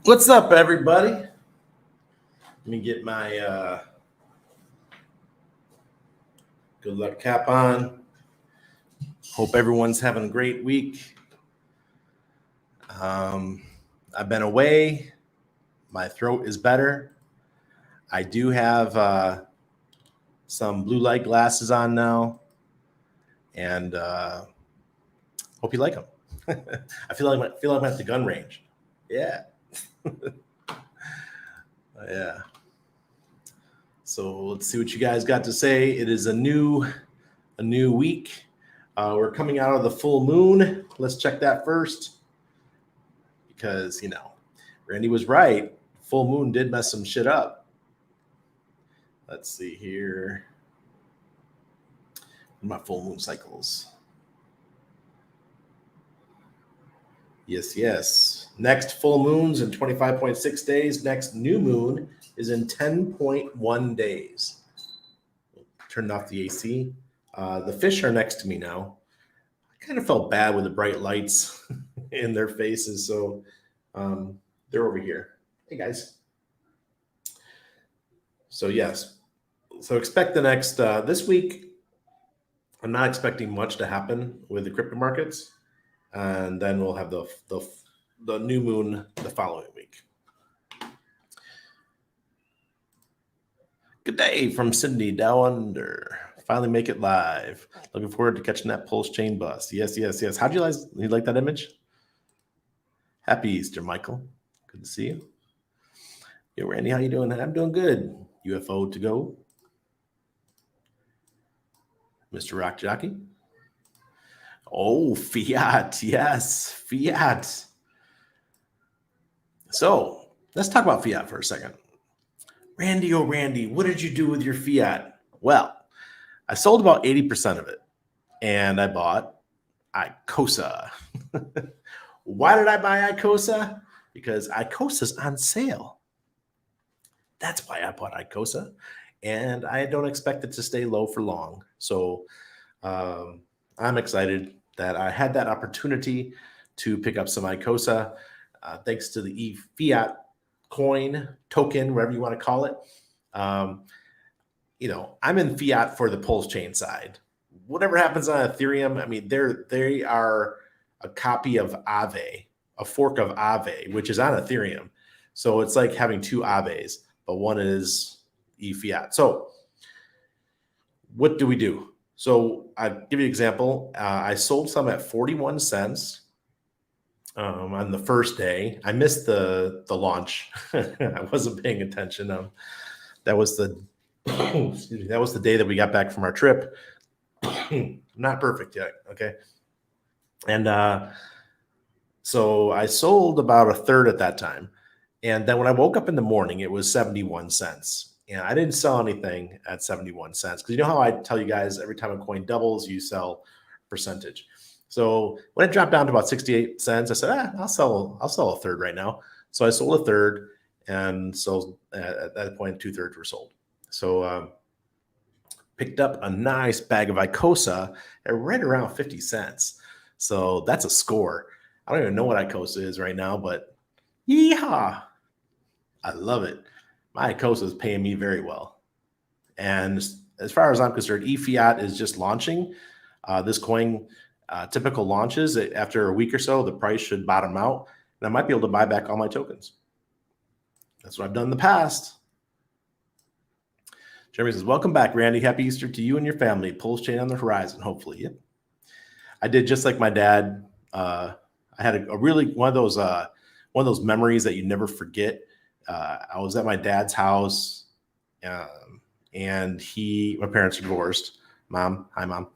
What's up, everybody? Let me get my good luck cap on. Hope everyone's having a great week. I've been away. My throat is better. I do have some blue light glasses on now, and hope you like them. I feel like I'm at the gun range. Yeah. Yeah. So let's see what you guys got to say. It is a new week. We're coming out of the full moon. Let's check that first, because Randy was right. Full moon did mess some shit up. Let's see here. My full moon cycles. Yes. Next full moon's in 25.6 days. Next new moon is in 10.1 days. Turned off the AC. The fish are next to me now. I kind of felt bad with the bright lights in their faces, so they're over here. Hey, guys. So, yes. So expect the next, this week, I'm not expecting much to happen with the crypto markets. And then we'll have the new moon the following week. Good day from Sydney down under. Finally make it live. Looking forward to catching that Pulsechain bus. Yes. How'd you like that image? Happy Easter, Michael. Good to see you. Yo, Randy, how you doing? I'm doing good. UFO to go. Mr. Rock Jockey. Oh, fiat. Yes, fiat. So let's talk about fiat for a second. Randy, oh, Randy, what did you do with your fiat? Well, I sold about 80% of it, and I bought ICOSA. Why did I buy ICOSA? Because ICOSA's on sale. That's why I bought ICOSA, and I don't expect it to stay low for long. So I'm excited that I had that opportunity to pick up some ICOSA, thanks to the fiat coin, token, whatever you want to call it. I'm in fiat for the Pulsechain side. Whatever happens on Ethereum, I mean, they are a copy of Aave, a fork of Aave, which is on Ethereum. So it's like having two Aaves, but one is fiat. So what do we do? So I'll give you an example. I sold some at 41 cents on the first day. I missed the launch. I wasn't paying attention. That was the that was the day that we got back from our trip. Not perfect yet, okay? And so I sold about a third at that time. And then when I woke up in the morning, it was 71 cents. And I didn't sell anything at 71 cents, because you know how I tell you guys every time a coin doubles, you sell percentage. So when it dropped down to about 68 cents, I said, I'll sell a third right now. So I sold a third, and so at that point, 2/3 were sold. So picked up a nice bag of ICOSA at right around 50 cents. So that's a score. I don't even know what ICOSA is right now, but yeehaw, I love it. My ICOSA is paying me very well. And as far as I'm concerned, eFiat is just launching. This coin, typical launches, after a week or so, the price should bottom out, and I might be able to buy back all my tokens. That's what I've done in the past. Jeremy says, welcome back, Randy. Happy Easter to you and your family. Pulsechain on the horizon, hopefully. Yep. I did just like my dad. I had a really one of those memories that you never forget. I was at my dad's house, and my parents are divorced. Mom, hi, Mom.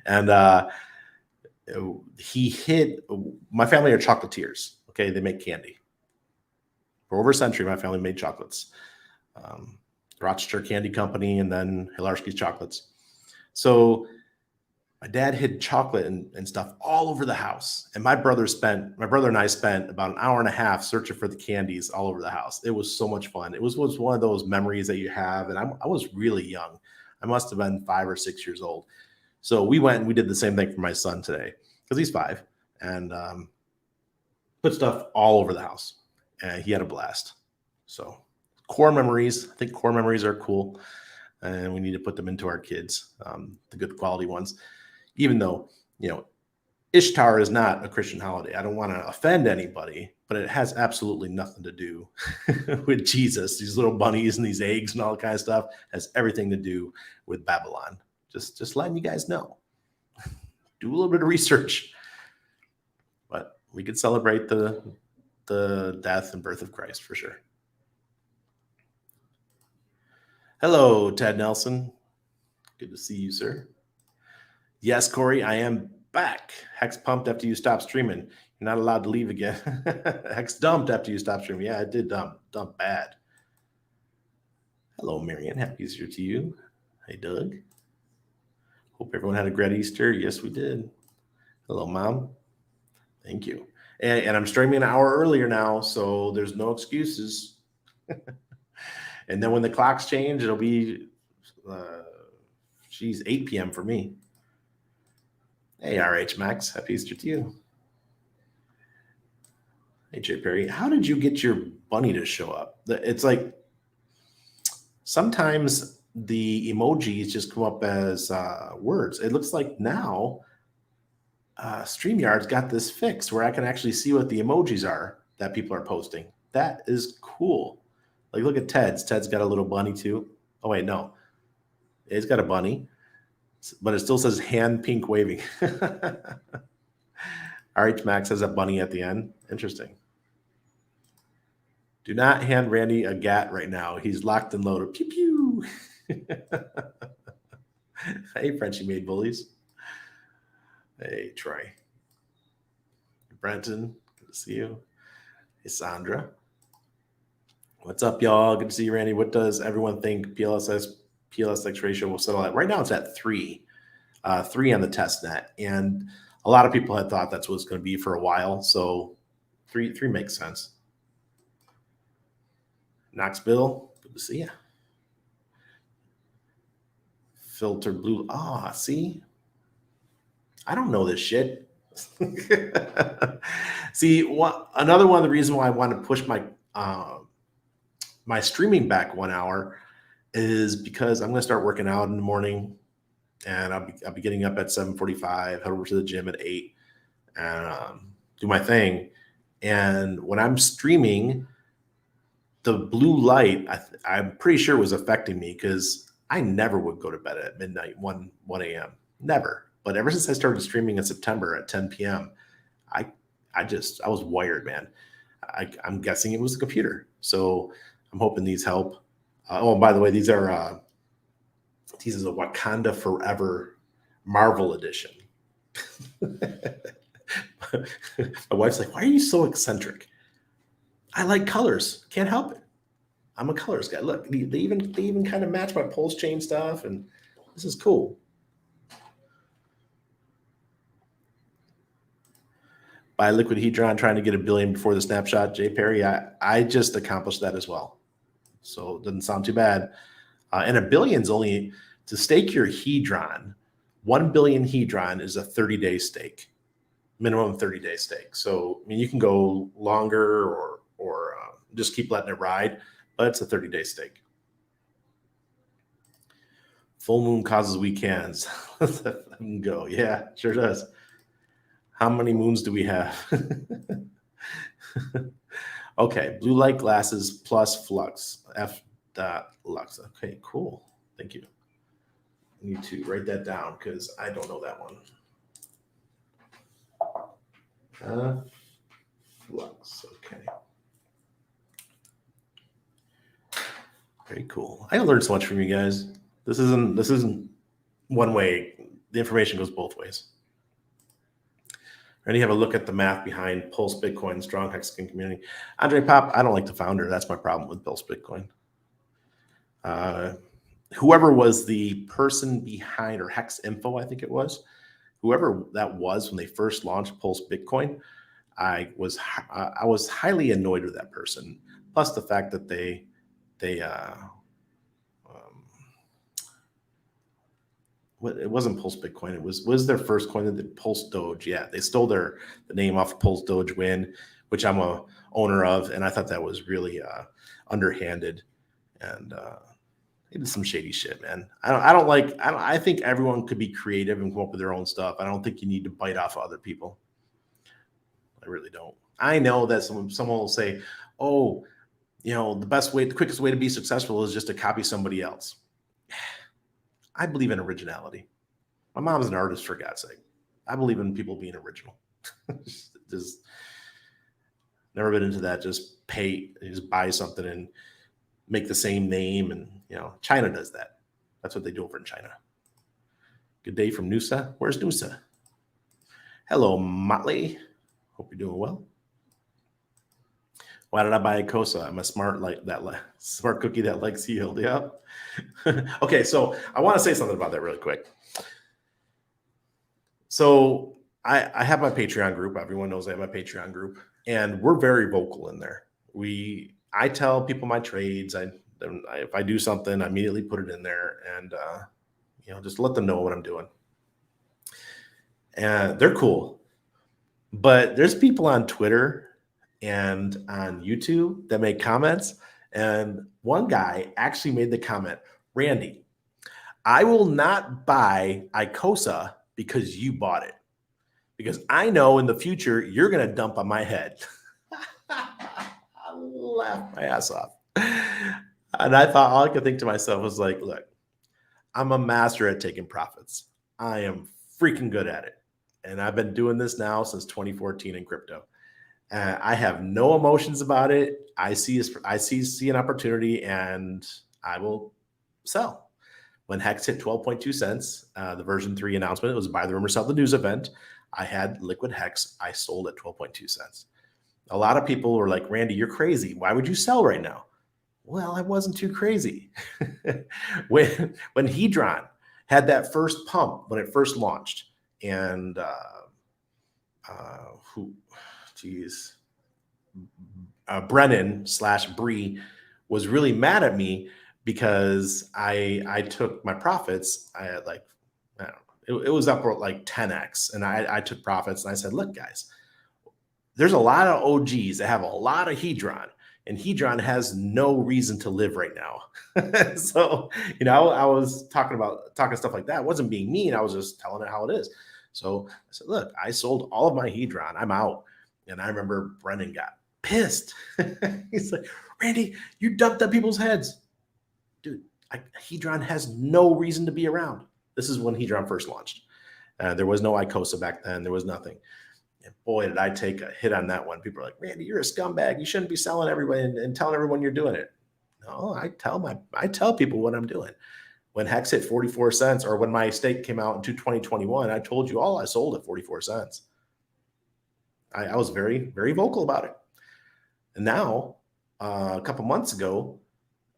And my family are chocolatiers. Okay, they make candy. For over a century, my family made chocolates. Rochester Candy Company, and then Hilarski's Chocolates. So my dad hid chocolate and stuff all over the house. And my brother and I spent about an hour and a half searching for the candies all over the house. It was so much fun. It was one of those memories that you have. And I was really young. I must have been 5 or 6 years old. So we went and we did the same thing for my son today, because he's 5, and put stuff all over the house. and he had a blast. So core memories, I think core memories are cool, and we need to put them into our kids, the good quality ones. Even though, Ishtar is not a Christian holiday. I don't want to offend anybody, but it has absolutely nothing to do with Jesus. These little bunnies and these eggs and all that kind of stuff has everything to do with Babylon. Just letting you guys know. Do a little bit of research. But we could celebrate the death and birth of Christ for sure. Hello, Ted Nelson. Good to see you, sir. Yes, Corey, I am back. Hex pumped after you stopped streaming. You're not allowed to leave again. Hex dumped after you stopped streaming. Yeah, it did dump bad. Hello, Marion. Happy Easter to you. Hey, Doug. Hope everyone had a great Easter. Yes, we did. Hello, Mom. Thank you. And I'm streaming an hour earlier now, so there's no excuses. And then when the clocks change, it'll be, 8 p.m. for me. Hey, RH Max, happy Easter to you. Hey, Jay Perry, how did you get your bunny to show up? It's like sometimes the emojis just come up as words. It looks like now StreamYard's got this fixed where I can actually see what the emojis are that people are posting. That is cool. Like, look at Ted's. Ted's got a little bunny too. Oh, wait, no. He's got a bunny, but it still says hand pink waving. RH Max has a bunny at the end. Interesting. Do not hand Randy a gat right now. He's locked and loaded. Pew, pew. Hey, Frenchie made bullies. Hey, Troy. Brenton, good to see you. Hey, Sandra. What's up, y'all? Good to see you, Randy. What does everyone think PLSX ratio will settle at? Right now it's at 3. 3 on the test net. And a lot of people had thought that's what it's going to be for a while. So 3 makes sense. Knoxville, good to see you. Filter blue. See? I don't know this shit. See, another one of the reasons why I want to push my my streaming back 1 hour is because I'm going to start working out in the morning, and I'll be getting up at 7:45, head over to the gym at 8, and do my thing. And when I'm streaming, the blue light, I'm pretty sure was affecting me because I never would go to bed at midnight, 1 a.m. Never. But ever since I started streaming in September at 10 p.m., I was wired, man. I'm guessing it was the computer. So I'm hoping these help. And by the way, these are a Wakanda Forever Marvel edition. My wife's like, why are you so eccentric? I like colors. Can't help it. I'm a colors guy. Look, they even kind of match my Pulsechain stuff, and this is cool. Buy liquid hedron, trying to get 1 billion before the snapshot. Jay Perry, I just accomplished that as well. So it doesn't sound too bad. And 1 billion's only to stake your hedron. 1 billion hedron is a 30-day stake, minimum 30-day stake. So I mean, you can go longer or just keep letting it ride, but it's a 30-day stake. Full moon causes weekends. Go, yeah, sure does. How many moons do we have? Okay, blue light glasses plus flux. F.lux. Okay, cool. Thank you. I need to write that down because I don't know that one. Flux. Okay. Very cool. I learned so much from you guys. This isn't one way. The information goes both ways. Ready to have a look at the math behind Pulse Bitcoin, strong Hexagon community. Andre Pop, I don't like the founder. That's my problem with Pulse Bitcoin. Whoever was the person behind, or Hex Info, I think it was, whoever that was when they first launched Pulse Bitcoin, I was highly annoyed with that person. Plus the fact that it wasn't Pulse Bitcoin. It was their first coin that did Pulse Doge. Yeah, they stole the name off of Pulse Doge when which I'm a owner of, and I thought that was really underhanded, and they did some shady shit, man. I think everyone could be creative and come up with their own stuff. I don't think you need to bite off other people. I really don't. I know that someone will say, oh, the quickest way to be successful is just to copy somebody else. I believe in originality. My mom's an artist, for God's sake. I believe in people being original. Just never been into that. Just buy something and make the same name. And, China does that. That's what they do over in China. Good day from Noosa. Where's Noosa? Hello, Motley. Hope you're doing well. Why did I buy a Cosa? I'm a smart cookie that likes yield. Yeah. Okay, so I want to say something about that really quick. So I have my Patreon group. Everyone knows I have my Patreon group, and we're very vocal in there. I tell people my trades. If I do something, I immediately put it in there, and just let them know what I'm doing. And they're cool, but there's people on Twitter and on YouTube that make comments. And one guy actually made the comment, Randy, I will not buy Icosa because you bought it, because I know in the future you're going to dump on my head. I laughed my ass off. And I thought, all I could think to myself was like, look, I'm a master at taking profits. I am freaking good at it. And I've been doing this now since 2014 in crypto. I have no emotions about it. I see an opportunity, and I will sell. When Hex hit 12.2 cents, the version 3 announcement, it was buy the rumor, sell the news event. I had liquid Hex. I sold at 12.2 cents. A lot of people were like, Randy, you're crazy. Why would you sell right now? Well, I wasn't too crazy. when Hedron had that first pump when it first launched, and Brennan / Bree was really mad at me because I took my profits. I had it was up like 10x, and I took profits, and I said, look, guys, there's a lot of OGs that have a lot of Hedron, and Hedron has no reason to live right now. So, I was talking stuff like that. I wasn't being mean. I was just telling it how it is. So I said, look, I sold all of my Hedron. I'm out. And I remember Brennan got pissed. He's like, Randy, you dumped on people's heads. Dude, Hedron has no reason to be around. This is when Hedron first launched. There was no Icosa back then. There was nothing. And boy, did I take a hit on that one. People are like, Randy, you're a scumbag. You shouldn't be selling everybody and telling everyone you're doing it. No, I tell people what I'm doing. When Hex hit 44 cents, or when my stake came out into 2021, I told you all I sold at 44 cents. I was very, very vocal about it. And now, a couple months ago,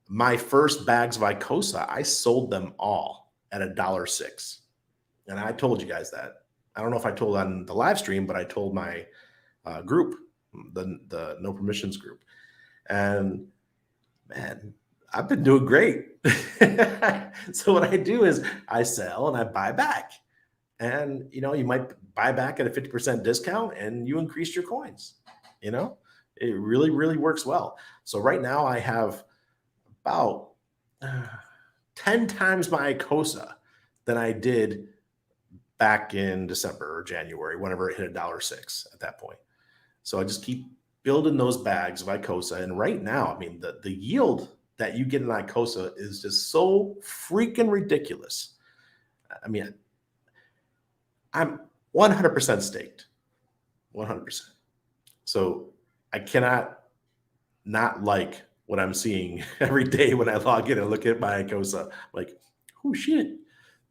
my first bags of Icosa, I sold them all at $1.06. And I told you guys that. I don't know if I told on the live stream, but I told my group, the No Permissions group. And man, I've been doing great. So what I do is I sell and I buy back. And, you might buy back at a 50% discount and you increase your coins. It really, really works well. So right now I have about 10 times my Icosa than I did back in December or January, whenever it hit $1.06 at that point. So I just keep building those bags of Icosa. And right now, I mean, the yield that you get in Icosa is just so freaking ridiculous. I mean, I'm 100% staked, 100%. So I cannot not like what I'm seeing every day when I log in and look at my Icosa. Like, oh shit,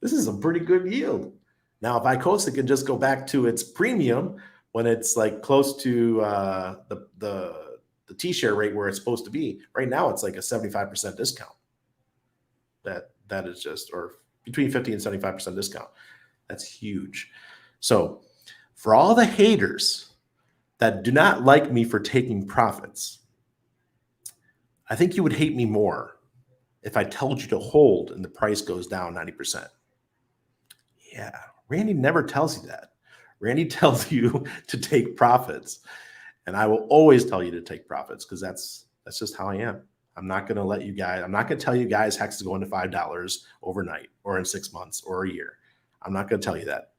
this is a pretty good yield. Now, if Icosa can just go back to its premium when it's like close to the T-share rate where it's supposed to be, right now it's like a 75% discount. That is just, or between 50 and 75% discount. That's huge. So for all the haters that do not like me for taking profits, I think you would hate me more if I told you to hold and the price goes down 90%. Yeah, Randy never tells you that. Randy tells you to take profits. And I will always tell you to take profits because that's just how I am. I'm not going to let you guys, I'm not going to tell you guys Hex is going to $5 overnight or in 6 months or a year. I'm not going to tell you that.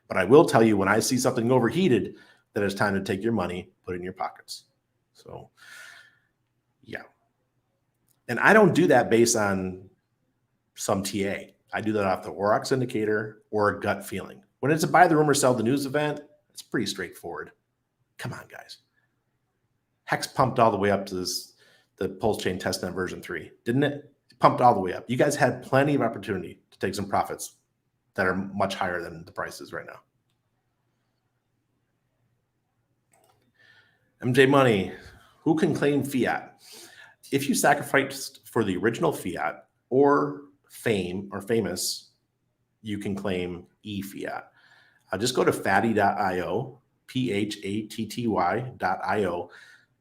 But I will tell you when I see something overheated that it's time to take your money, put it in your pockets. So, yeah. And I don't do that based on some TA. I do that off the Aurochs indicator or a gut feeling. When it's a buy the rumor, sell the news event, it's pretty straightforward. Come on, guys. Hex pumped all the way up to the Pulsechain testnet version 3, didn't it? It pumped all the way up. You guys had plenty of opportunity to take some profits that are much higher than the prices right now. MJ Money, who can claim fiat? If you sacrificed for the original fiat or fame or famous, you can claim e-fiat. Just go to fatty.io, PHATTY.io,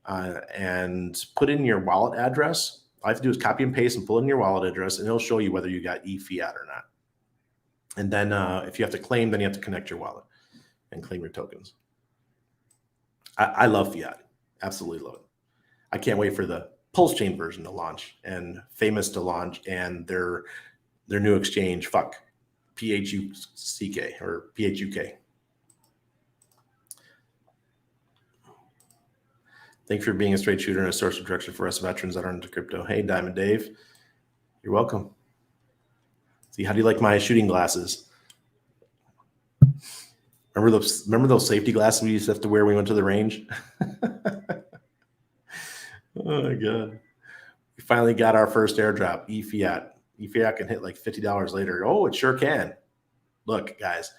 and put in your wallet address. All you have to do is copy and paste and pull in your wallet address, and it'll show you whether you got e-fiat or not. And then if you have to claim, then you have to connect your wallet and claim your tokens. I love fiat. Absolutely love it. I can't wait for the Pulsechain version to launch and Famous to launch and their new exchange, PHUCK or PHUK. Thank you for being a straight shooter and a source of direction for us veterans that are into crypto. Hey, Diamond Dave, you're welcome. See, how do you like my shooting glasses? Remember those safety glasses we used to have to wear when we went to the range? Oh my God. We finally got our first airdrop, e-fiat. E-fiat can hit like $50 later. Oh, it sure can. Look, guys,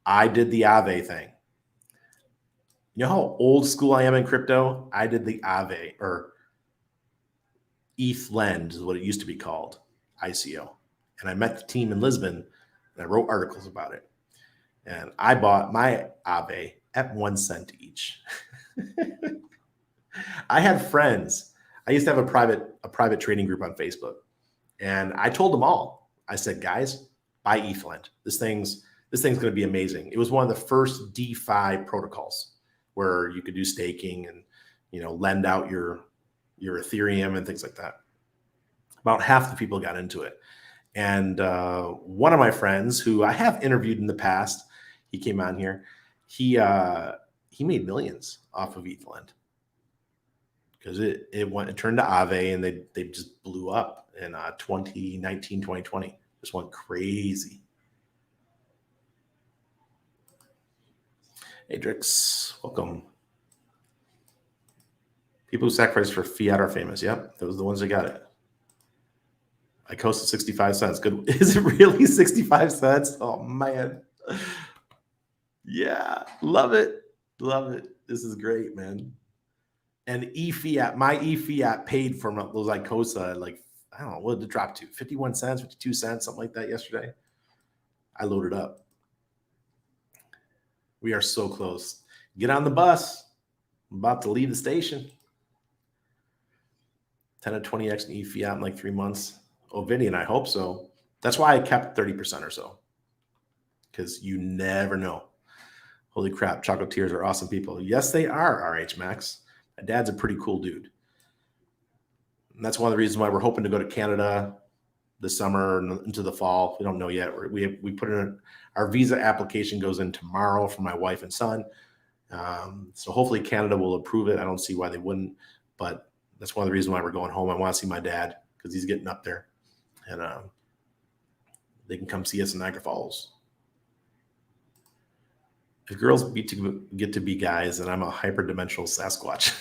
I did the Aave thing. You know how old school I am in crypto? I did the Aave, or ETH Lend is what it used to be called, ICO. And I met the team in Lisbon, and I wrote articles about it. And I bought my Aave at 1 cent each. I had friends. I used to have a private trading group on Facebook, and I told them all. I said, guys, buy ETH Lend. This thing's going to be amazing. It was one of the first DeFi protocols where you could do staking and lend out your Ethereum and things like that. About half the people got into it. And one of my friends who I have interviewed in the past, he came on here. He made millions off of ETH Lend because it turned to Aave, and they just blew up in 2019, 2020. Just went crazy. Hey, Drix, welcome. People who sacrifice for fiat are famous. Yep, those are the ones that got it. I coasted 65 cents. Good. Is it really 65 cents? Oh, man. Yeah, love it. Love it. This is great, man. And e-fiat, my e-fiat paid for those ICOSA, like, I don't know, what did it drop to? 51 cents, 52 cents, something like that yesterday. I loaded up. We are so close. Get on the bus. I'm about to leave the station. 10 to 20x in e-fiat in like 3 months. Oh, Vinny, and I hope so. That's why I kept 30% or so, because you never know. Holy crap, chocolatiers are awesome people. Yes, they are, RH Max. My dad's a pretty cool dude. And that's one of the reasons why we're hoping to go to Canada this summer and into the fall. We don't know yet. We put in our visa application goes in tomorrow for my wife and son. So hopefully Canada will approve it. I don't see why they wouldn't, but that's one of the reasons why we're going home. I want to see my dad because he's getting up there, and they can come see us in Niagara Falls. If girls get to be guys, then I'm a hyperdimensional Sasquatch.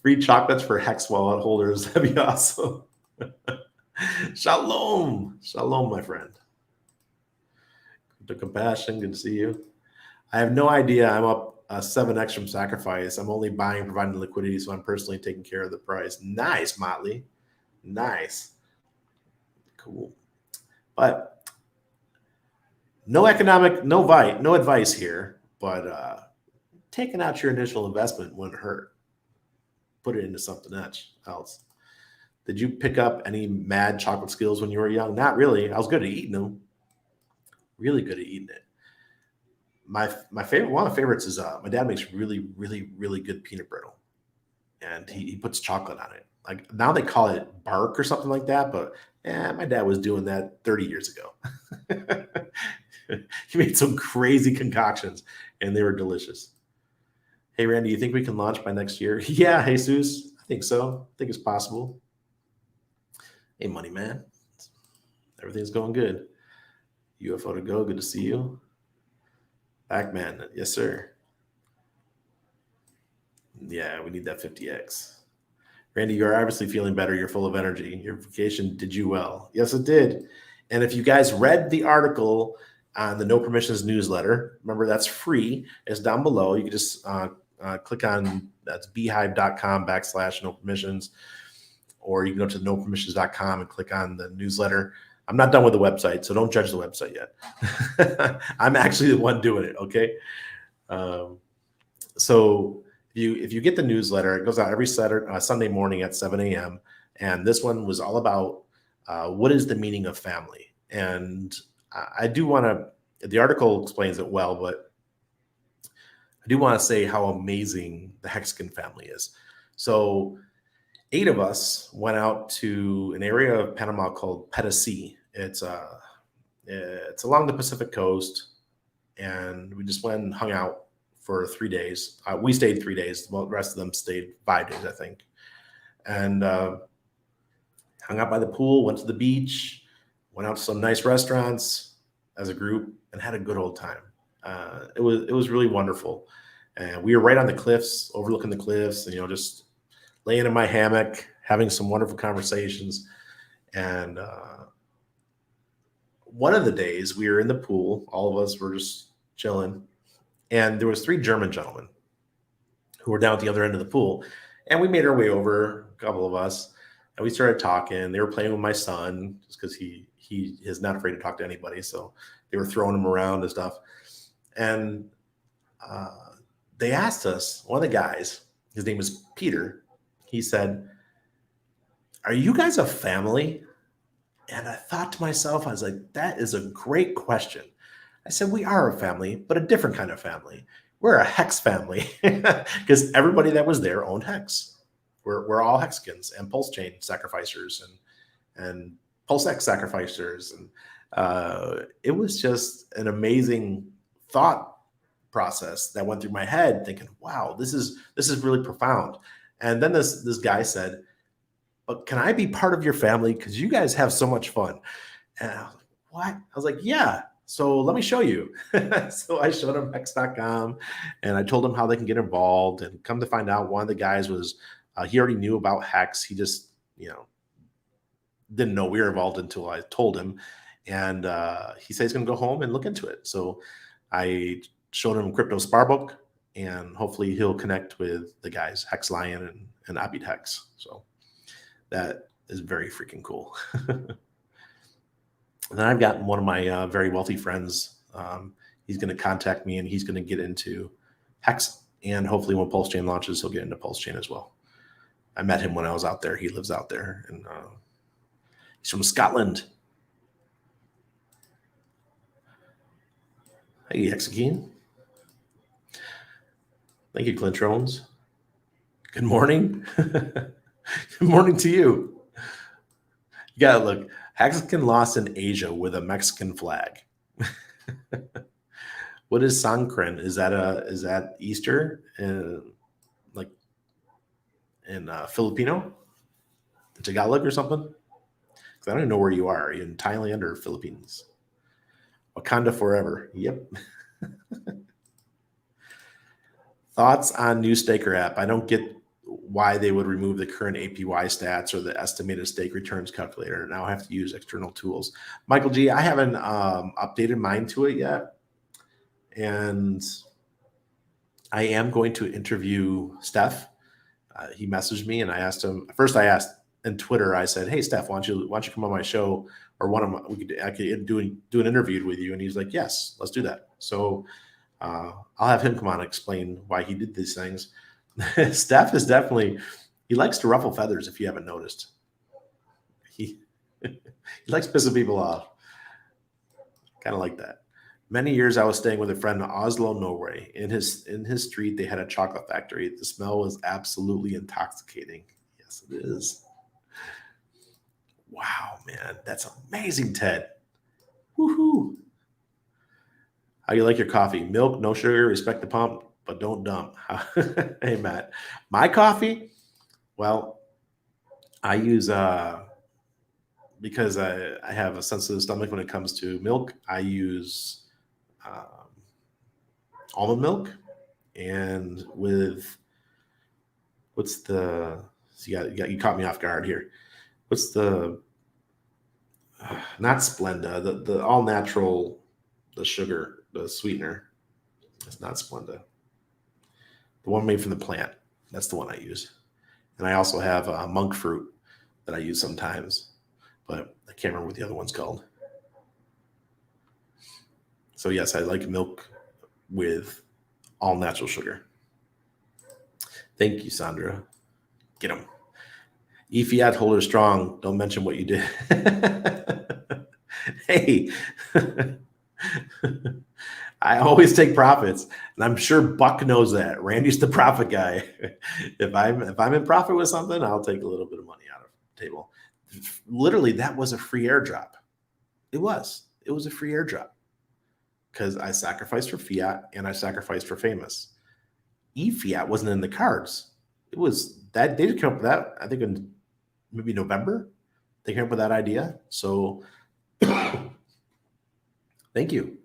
Free chocolates for Hex wallet holders. That'd be awesome. Shalom. Shalom, my friend. The compassion. Good to see you. I have no idea. I'm up 7x from sacrifice. I'm only buying, providing liquidity, so I'm personally taking care of the price. Nice, Motley. Nice. Cool. But no advice here, but taking out your initial investment wouldn't hurt. Put it into something else. Did you pick up any mad chocolate skills when you were young? Not really. I was good at eating them. Really good at eating it. my favorite, one of my favorites is my dad makes really, really, really good peanut brittle, and he puts chocolate on it. Like now they call it bark or something like that, but my dad was doing that 30 years ago. He made some crazy concoctions, and they were delicious. Hey, Randy, you think we can launch by next year? Yeah, Jesus, I think so. I think it's possible. Hey, Money Man, everything's going good. UFO to go, good to see you. Backman, yes, sir. Yeah, we need that 50X. Randy, you're obviously feeling better. You're full of energy. Your vacation did you well. Yes, it did. And if you guys read the article on the No Permissions newsletter, remember that's free. It's down below. You can just click on that's beehive.com/no permissions, or you can go to nopermissions.com and click on the newsletter. I'm not done with the website, so don't judge the website yet. I'm actually the one doing it. Okay. So if you get the newsletter, it goes out every Sunday morning at 7 a.m. And this one was all about what is the meaning of family. And I do want to, the article explains it well, but I do want to say how amazing the Hexagon family is. So 8 of us went out to an area of Panama called Petasi. It's along the Pacific coast, and we just went and hung out for 3 days. We stayed 3 days. Well, the rest of them stayed 5 days, I think. And hung out by the pool, went to the beach, went out to some nice restaurants as a group, and had a good old time. It was really wonderful. And we were right on the cliffs, overlooking the cliffs, and just laying in my hammock, having some wonderful conversations. And one of the days we were in the pool, all of us were just chilling, and there was 3 German gentlemen who were down at the other end of the pool, and we made our way over, a couple of us, and we started talking. They were playing with my son just because he is not afraid to talk to anybody, so they were throwing him around and stuff. And they asked us, one of the guys, his name was Peter, he said, "Are you guys a family?" And I thought to myself, I was like, that is a great question. I said, we are a family, but a different kind of family. We're a hex family because everybody that was there owned hex. We're all Hexagons and Pulsechain sacrificers and Pulsex sacrificers. And it was just an amazing thought process that went through my head thinking, wow, this is really profound. And then this guy said, "But can I be part of your family? Because you guys have so much fun." And I was like, what? I was like, yeah. So let me show you. So I showed him hex.com, and I told him how they can get involved. And come to find out, one of the guys was, he already knew about hex. He just, didn't know we were involved until I told him. And he said he's going to go home and look into it. So I showed him Crypto Sparbook, and hopefully he'll connect with the guys, Hex Lion and Abid Hex. So that is very freaking cool. And then I've got one of my very wealthy friends. He's going to contact me, and he's going to get into Hex. And hopefully when Pulsechain launches, he'll get into Pulsechain as well. I met him when I was out there. He lives out there. And he's from Scotland. Hey, Hexagene. Thank you, Clint Jones. Good morning. Good morning to you. You gotta look. Hexagon lost in Asia with a Mexican flag. What is Sangkran? Is that Easter in Filipino, Tagalog or something? Because I don't even know where you are. Are you in Thailand or Philippines? Wakanda forever. Yep. Thoughts on new staker app? I don't get why they would remove the current APY stats or the estimated stake returns calculator. Now I have to use external tools. Michael G, I haven't updated mine to it yet. And I am going to interview Steph. He messaged me and I asked him, first I asked in Twitter, I said, "Hey Steph, why don't you come on my show, or I could do an interview with you?" And he's like, "Yes, let's do that." So I'll have him come on and explain why he did these things. Steph is definitely, he likes to ruffle feathers, if you haven't noticed. He likes pissing people off. Kind of like that. Many years I was staying with a friend in Oslo, Norway. In his street, they had a chocolate factory. The smell was absolutely intoxicating. Yes, it is. Wow, man, that's amazing, Ted. Woohoo! How you like your coffee? Milk, no sugar, respect the pump, but don't dump. Hey, Matt. My coffee? Well, I use because I have a sensitive stomach when it comes to milk. I use um, almond milk, and with what's the you caught me off guard here. What's the not Splenda, the all natural, the sugar, the sweetener. It's not Splenda. The one made from the plant. That's the one I use. And I also have monk fruit that I use sometimes, but I can't remember what the other one's called. So yes, I like milk with all natural sugar. Thank you, Sandra. Get them. E-Fiat holder strong. Don't mention what you did. Hey, I always take profits, and I'm sure Buck knows that. Randy's the profit guy. If I'm in profit with something, I'll take a little bit of money out of the table. Literally, that was a free airdrop. It was. It was a free airdrop because I sacrificed for fiat and I sacrificed for famous. E-Fiat wasn't in the cards. It was that they came up with that. I think in maybe November they came up with that idea. So thank you.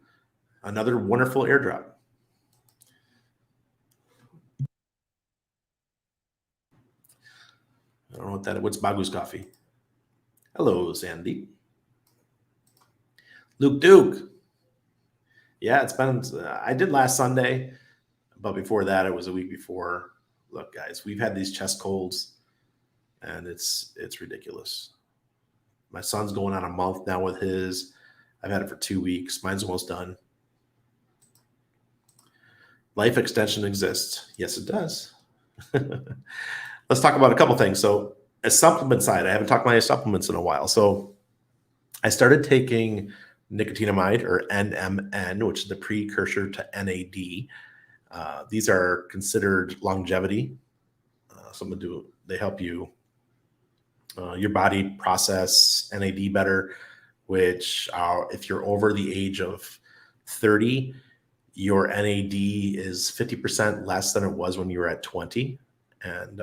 Another wonderful airdrop. I don't know what that is. What's Bagu's coffee? Hello, Sandy. Luke Duke. Yeah, it's been, I did last Sunday, but before that, it was a week before. Look, guys, we've had these chest colds, and it's ridiculous. My son's going on a month now with his. I've had it for 2 weeks. Mine's almost done. Life extension exists. Yes, it does. Let's talk about a couple things. So, a supplement side, I haven't talked about my supplements in a while. So, I started taking nicotinamide or NMN, which is the precursor to NAD. These are considered longevity. They help you your body process NAD better, which if you're over the age of 30, your NAD is 50% less than it was when you were at 20. And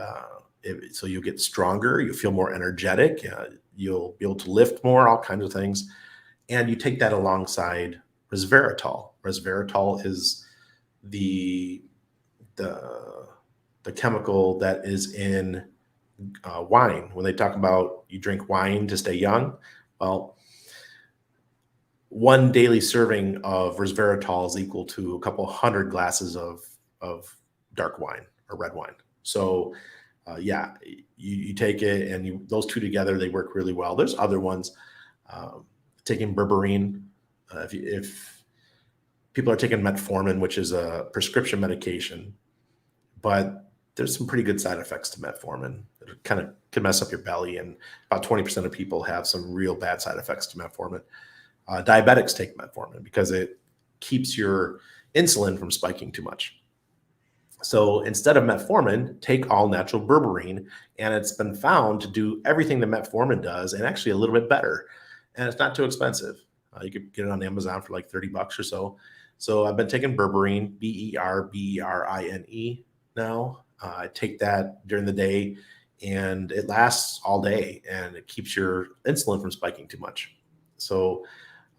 so you'll get stronger, you'll feel more energetic, you'll be able to lift more, all kinds of things. And you take that alongside resveratrol. Resveratrol is the chemical that is in wine. When they talk about you drink wine to stay young, well, one daily serving of resveratrol is equal to a couple hundred glasses of dark wine or red wine. So, you take it, and those two together, they work really well. There's other ones. Taking berberine. If people are taking metformin, which is a prescription medication, but there's some pretty good side effects to metformin. It kind of can mess up your belly, and about 20% of people have some real bad side effects to metformin. Diabetics take metformin because it keeps your insulin from spiking too much. So instead of metformin, take all natural berberine, and it's been found to do everything that metformin does and actually a little bit better. And it's not too expensive. You could get it on Amazon for like $30 or so. So I've been taking berberine, BERBERINE now. I take that during the day, and it lasts all day, and it keeps your insulin from spiking too much. So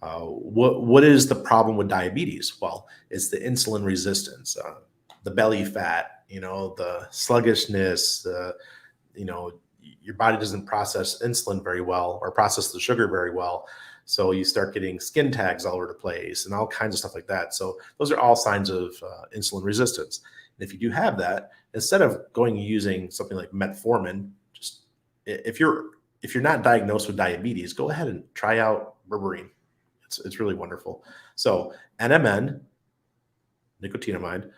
what is the problem with diabetes? Well, it's the insulin resistance, the belly fat, the sluggishness, your body doesn't process insulin very well or process the sugar very well. So you start getting skin tags all over the place and all kinds of stuff like that. So those are all signs of insulin resistance. And if you do have that, instead of going and using something like metformin, just if you're not diagnosed with diabetes, go ahead and try out berberine. It's really wonderful. So NMN, nicotinamide,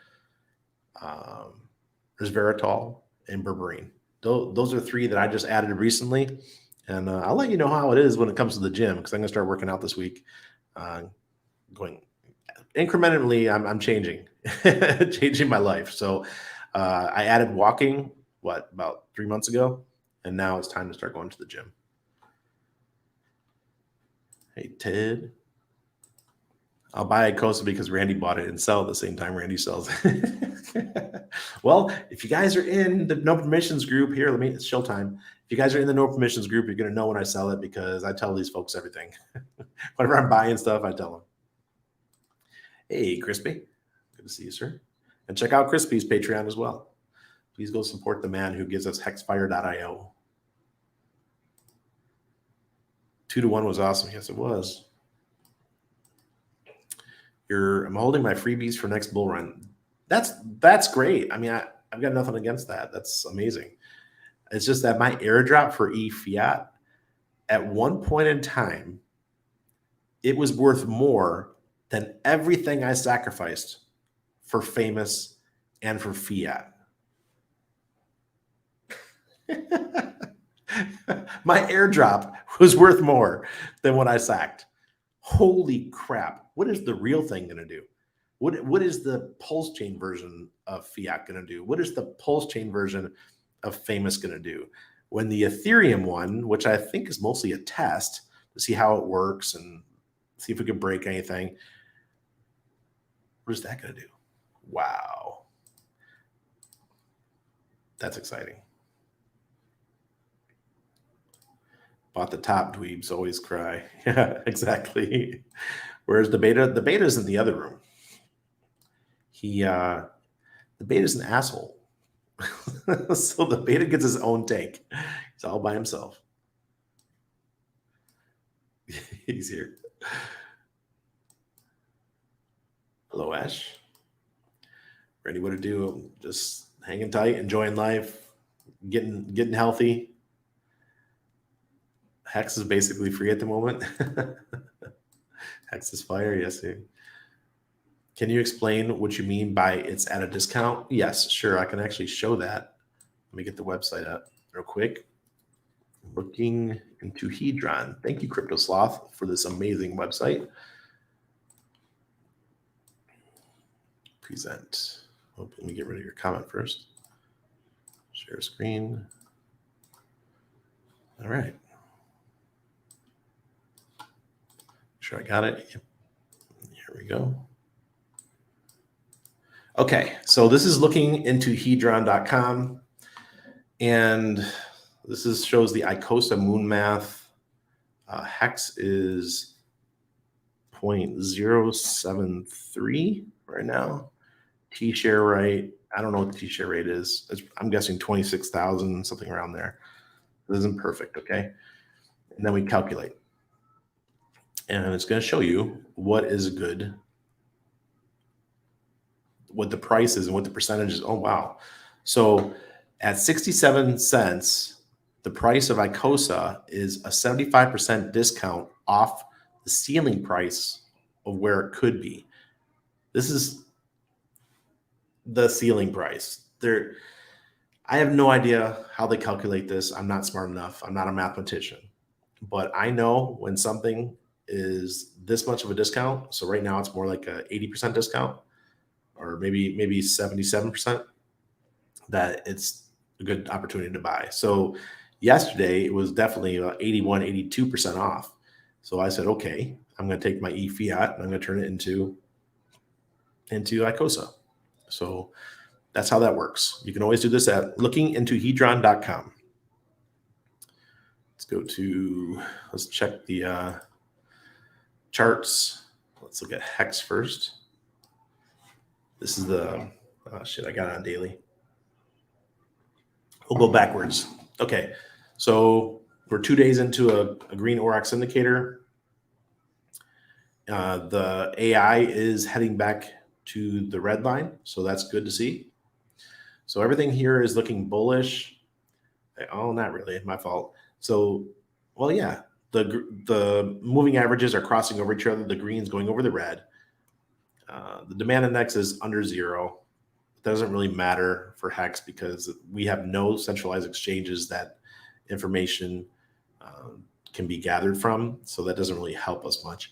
resveratrol, and berberine. Those are three that I just added recently. And I'll let you know how it is when it comes to the gym, because I'm going to start working out this week, going incrementally, I'm changing, changing my life. So I added walking, about 3 months ago, and now it's time to start going to the gym. Hey, Ted. I'll buy Icosa because Randy bought it and sell at the same time Randy sells it. Well, if you guys are in the no permissions group here, it's showtime. If you guys are in the no permissions group, you're going to know when I sell it because I tell these folks everything. Whenever I'm buying stuff, I tell them. Hey, Crispy. Good to see you, sir. And check out Crispy's Patreon as well. Please go support the man who gives us hexfire.io. 2-to-1 was awesome. Yes, it was. I'm holding my freebies for next bull run. That's great. I mean, I've got nothing against that. That's amazing. It's just that my airdrop for eFiat, at one point in time, it was worth more than everything I sacrificed for Famous and for Fiat. My airdrop was worth more than what I sacked. Holy crap. What is the real thing going to do? What is the Pulsechain version of Fiat going to do? What is the Pulsechain version of Famous going to do? When the Ethereum one, which I think is mostly a test to see how it works and see if we can break anything, what is that going to do? Wow. That's exciting. Bought the top, dweebs always cry. Yeah, exactly. Whereas the beta is in the other room. The beta's an asshole. So the beta gets his own tank. He's all by himself. He's here. Hello, Ash. Ready what to do? Just hanging tight, enjoying life, getting healthy. Hex is basically free at the moment. Hex is fire, yes. Sir. Can you explain what you mean by it's at a discount? Yes, sure. I can actually show that. Let me get the website up real quick. Looking into Hedron. Thank you, Crypto Sloth, for this amazing website. Present. Oh, let me get rid of your comment first. Share screen. All right. Sure, I got it. Yep. Here we go. Okay, so this is looking into hedron.com, and this shows the Icosa moon math. Hex is 0.073 right now. T-share rate, I don't know what the T-share rate is. I'm guessing 26,000, something around there. It isn't perfect, okay? And then we calculate. And it's going to show you what is good, what the price is and what the percentage is. Oh, wow. So at 67 cents, the price of Icosa is a 75% discount off the ceiling price of where it could be. This is the ceiling price. I have no idea how they calculate this. I'm not smart enough. I'm not a mathematician. But I know when something is this much of a discount, so right now it's more like a 80% discount, or maybe 77%, that it's a good opportunity to buy. So yesterday it was definitely 81, 82% off. So I said, okay, I'm going to take my eFiat and I'm going to turn it into Icosa. So that's how that works. You can always do this at lookingintohedron.com. Let's check the charts. Let's look at Hex first. This is I got it on daily. We'll go backwards. Okay, so we're 2 days into a green Aurochs indicator. The AI is heading back to the red line, so that's good to see. So everything here is looking bullish. Oh, not really, my fault. So, well, yeah, the moving averages are crossing over each other. The green's going over the red. The demand index is under 0. It doesn't really matter for Hex because we have no centralized exchanges that information can be gathered from. So that doesn't really help us much.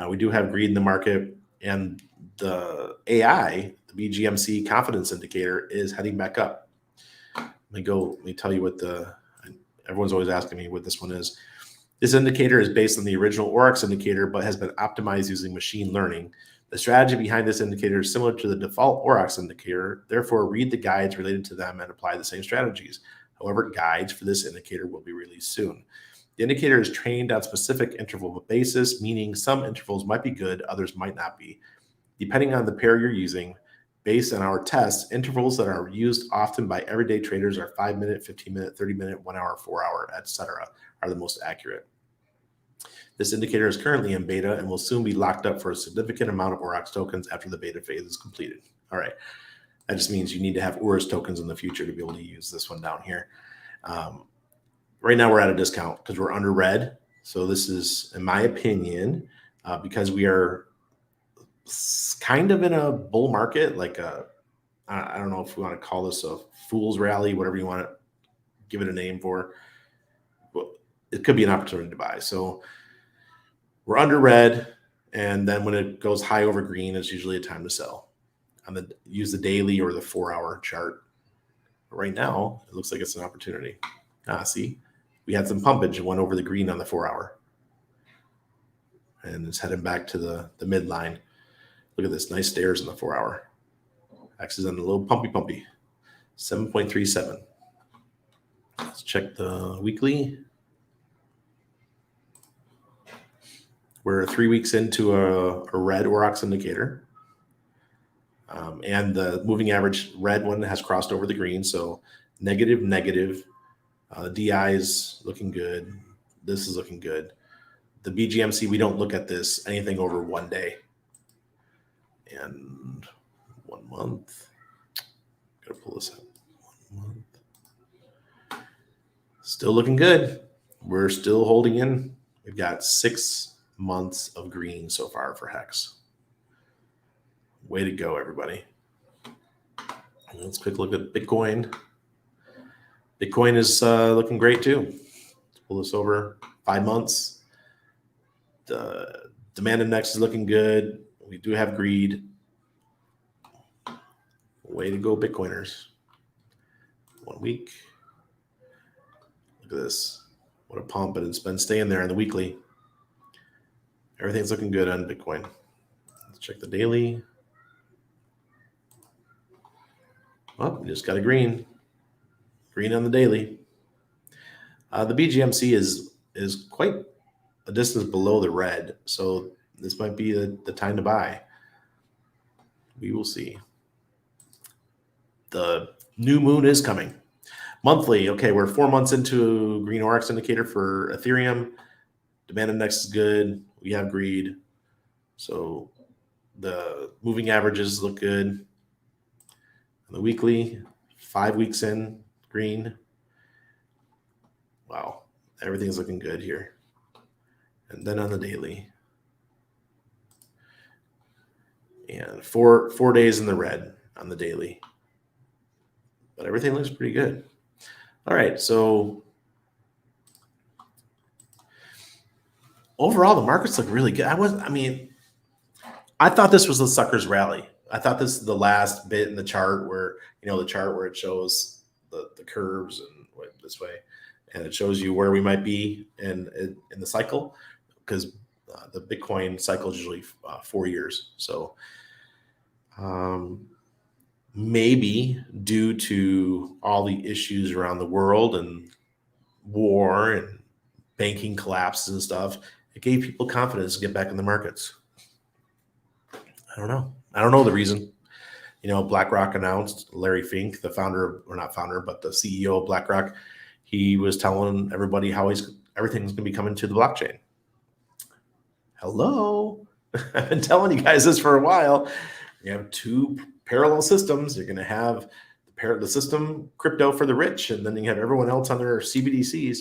We do have greed in the market. And the AI, the BGMC confidence indicator, is heading back up. Let me tell you what everyone's always asking me what this one is. This indicator is based on the original Oryx indicator, but has been optimized using machine learning. The strategy behind this indicator is similar to the default Oryx indicator. Therefore, read the guides related to them and apply the same strategies. However, guides for this indicator will be released soon. The indicator is trained on specific interval basis, meaning some intervals might be good, others might not be. Depending on the pair you're using, based on our tests, intervals that are used often by everyday traders are 5 minute, 15 minute, 30 minute, 1 hour, 4 hour, etc. are the most accurate. This indicator is currently in beta and will soon be locked up for a significant amount of Oryx tokens after the beta phase is completed. All right. That just means you need to have Oryx tokens in the future to be able to use this one down here. Right now we're at a discount because we're under red. So this is, in my opinion, because we are kind of in a bull market, like I don't know if we want to call this a fool's rally, whatever you want to give it a name for. Well, it could be an opportunity to buy. So we're under red, and then when it goes high over green, it's usually a time to sell. Use the daily or the 4 hour chart. But right now, it looks like it's an opportunity. See, we had some pumpage and went over the green on the 4 hour, and it's heading back to the midline. Look at this, nice stairs in the 4 hour. X is on a little pumpy, 7.37. Let's check the weekly. We're 3 weeks into a red Oryx indicator. And the moving average red one has crossed over the green. So negative. DI is looking good. This is looking good. The BGMC, we don't look at this anything over 1 day. And 1 month. Gotta pull this up. 1 month. Still looking good. We're still holding in. We've got 6 months of green so far for Hex. Way to go, everybody. Let's quick look at Bitcoin. Bitcoin is looking great too. Let's pull this over 5 months. The demand index is looking good. We do have greed. Way to go, Bitcoiners. 1 week. Look at this. What a pump, but it's been staying there on the weekly. Everything's looking good on Bitcoin. Let's check the daily. Oh, we just got a green. Green on the daily. The BGMC is quite a distance below the red, so this might be the time to buy. We will see. The new moon is coming. Monthly, okay, we're 4 months into green Oryx indicator for Ethereum. Demand index is good. We have greed. So the moving averages look good. On the weekly, 5 weeks in, green. Wow, everything's looking good here. And then on the daily. And four days in the red on the daily. But everything looks pretty good. All right, so overall, the markets look really good. I thought this was the sucker's rally. I thought this is the last bit in the chart where, the chart where it shows the curves and this way, and it shows you where we might be in the cycle, because the Bitcoin cycle is usually 4 years. So maybe due to all the issues around the world and war and banking collapses and stuff, it gave people confidence to get back in the markets. I don't know the reason. BlackRock announced, Larry Fink, the founder, or not founder, but the CEO of BlackRock, he was telling everybody how everything's going to be coming to the blockchain. Hello. I've been telling you guys this for a while. You have 2 parallel systems. You're going to have the system crypto for the rich, and then you have everyone else on their CBDCs.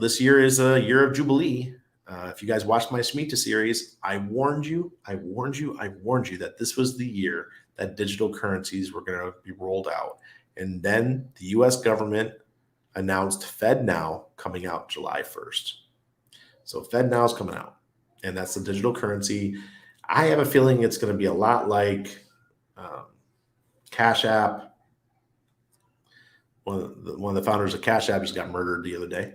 This year is a year of Jubilee. If you guys watched my Shemitah series, I warned you that this was the year that digital currencies were going to be rolled out. And then the US government announced FedNow coming out July 1st. So FedNow is coming out, and that's the digital currency. I have a feeling it's going to be a lot like Cash App. One of the founders of Cash App just got murdered the other day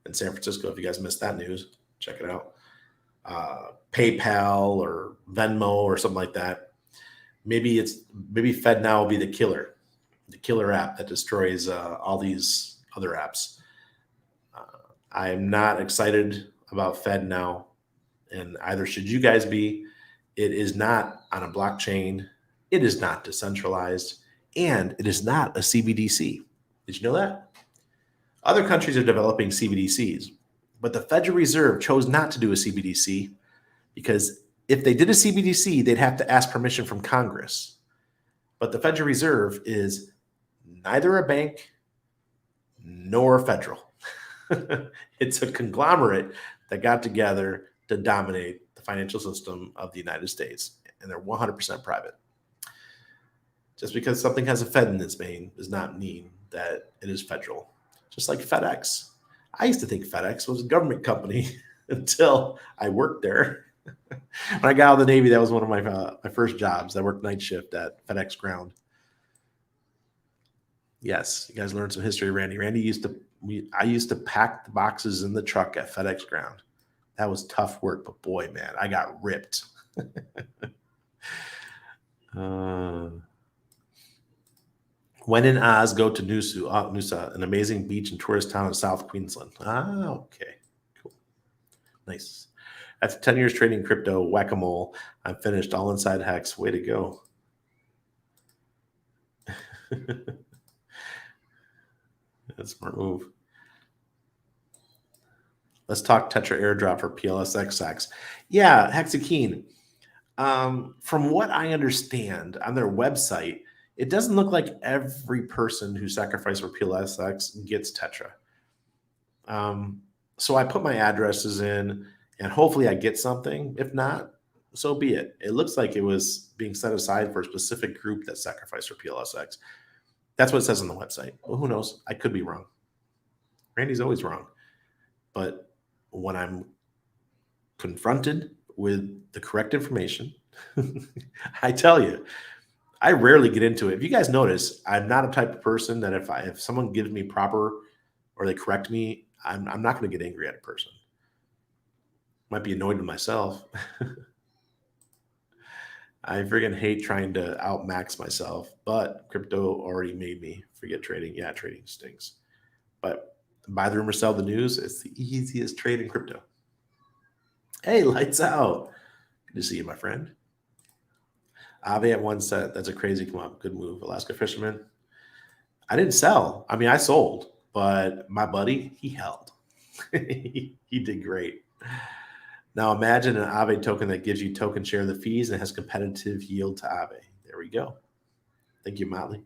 in San Francisco. If you guys missed that news, check it out. PayPal or Venmo or something like that. Maybe FedNow will be the killer app that destroys all these other apps. I am not excited about FedNow, and either should you guys be. It is not on a blockchain. It is not decentralized, and it is not a CBDC. Did you know that? Other countries are developing CBDCs, but the Federal Reserve chose not to do a CBDC because if they did a CBDC, they'd have to ask permission from Congress. But the Federal Reserve is neither a bank nor federal. It's a conglomerate that got together to dominate the financial system of the United States, and they're 100% private. Just because something has a Fed in its name does not mean that it is federal. Just like FedEx. I used to think FedEx was a government company until I worked there. When I got out of the Navy, that was one of my first jobs. I worked night shift at FedEx Ground. Yes, you guys learned some history, Randy. I used to pack the boxes in the truck at FedEx Ground. That was tough work, but boy, man, I got ripped. When in Oz, go to Noosa, an amazing beach and tourist town in South Queensland. Okay, cool, nice. After 10 years trading crypto, whack-a-mole, I'm finished, all inside Hex. Way to go. That's a smart move. Let's talk Tetra airdrop for PLSX. Yeah, Hexakeen. From what I understand on their website, it doesn't look like every person who sacrificed for PLSX gets Tetra. So I put my addresses in, and hopefully I get something. If not, so be it. It looks like it was being set aside for a specific group that sacrificed for PLSX. That's what it says on the website. Well, who knows? I could be wrong. Randy's always wrong. But when I'm confronted with the correct information, I tell you, I rarely get into it. If you guys notice, I'm not a type of person that if someone gives me proper or they correct me, I'm not going to get angry at a person. Might be annoyed with myself. I friggin' hate trying to outmax myself, but crypto already made me forget trading. Yeah, trading stinks. But buy the rumor, sell the news. It's the easiest trade in crypto. Hey, lights out. Good to see you, my friend. Ave at 1 cent. That's a crazy come up. Good move. Alaska Fisherman. I didn't sell. I mean, I sold, but my buddy, he held. He did great. Now imagine an Aave token that gives you token share of the fees and has competitive yield to Aave. There we go. Thank you, Motley.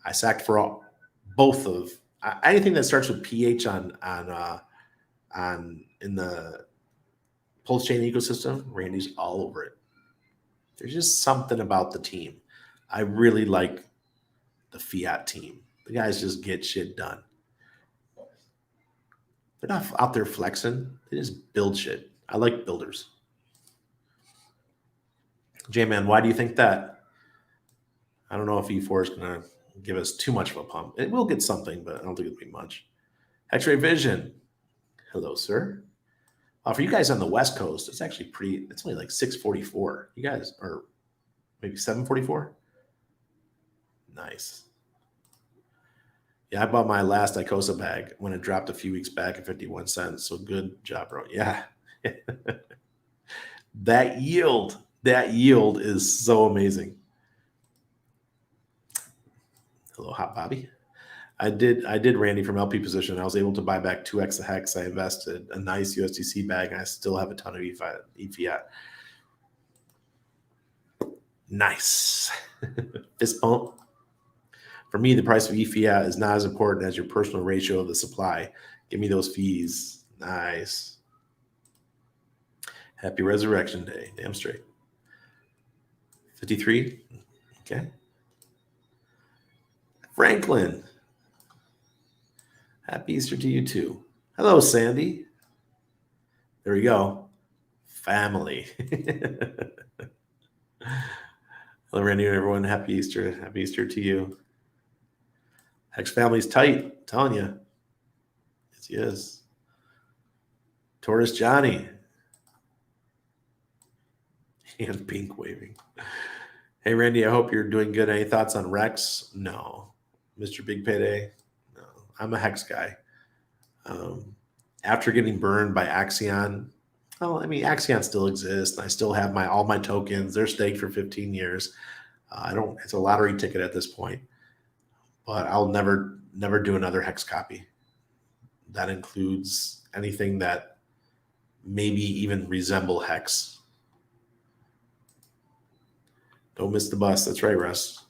I sacked for both of anything that starts with PH on in the Pulsechain ecosystem. Randy's all over it. There's just something about the team. I really like the fiat team. The guys just get shit done. They're not out there flexing. They just build shit. I like builders. J-Man, why do you think that? I don't know if E4 is going to give us too much of a pump. It will get something, but I don't think it'll be much. X-Ray Vision. Hello, sir. For you guys on the West Coast, it's actually pretty, it's only like 644. You guys are maybe 744? Nice. Yeah, I bought my last Icosa bag when it dropped a few weeks back at 51 cents. So good job, bro. Yeah. that yield is so amazing. Hello, Hot Bobby. I did Randy from LP position. I was able to buy back 2x the hex. I invested a nice USDC bag, and I still have a ton of eFiat. Nice. Fist pump. For me, the price of eFiat is not as important as your personal ratio of the supply. Give me those fees. Nice. Happy Resurrection Day. Damn straight. 53. Okay. Franklin. Happy Easter to you too. Hello, Sandy. There we go. family. Hello, Randy, everyone. Happy Easter. Happy Easter to you. Hex family's tight. I'm telling you. Yes, he is. Taurus Johnny. And pink waving. Hey, Randy, I hope you're doing good. Any thoughts on Rex? No. Mr. Big Payday? No. I'm a Hex guy. After getting burned by Axion, well, I mean, Axion still exists. I still have all my tokens. They're staked for 15 years. It's a lottery ticket at this point, but I'll never do another Hex copy. That includes anything that maybe even resemble Hex. Don't miss the bus. That's right, Russ.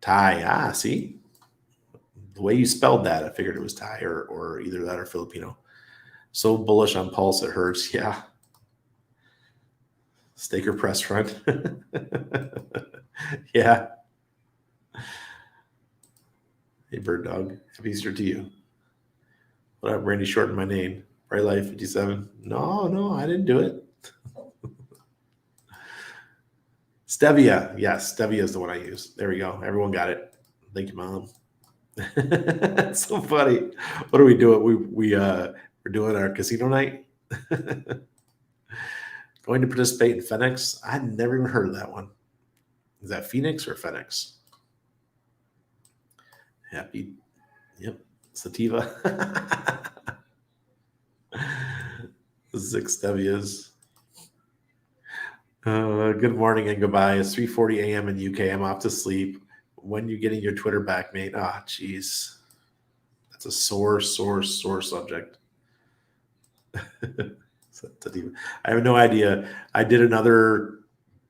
Thai. See? The way you spelled that, I figured it was Thai or either that or Filipino. So bullish on Pulse, it hurts. Yeah. Staker press front. Yeah. Hey, Bird Dog. Happy Easter to you. What up, Randy? Shorten my name. Bright Life 57. No, I didn't do it. Stevia. Yes, Stevia is the one I use. There we go. Everyone got it. Thank you, Mom. That's so funny. What are we doing? We're doing our casino night. Going to participate in Phoenix. I'd never even heard of that one. Is that Phoenix or Phoenix? Happy. Yep. Sativa. 6 Stevias. Good morning and goodbye. It's 3:40 a.m. in UK. I'm off to sleep. When you getting your Twitter back, mate? Ah, jeez. That's a sore subject. I have no idea. I did another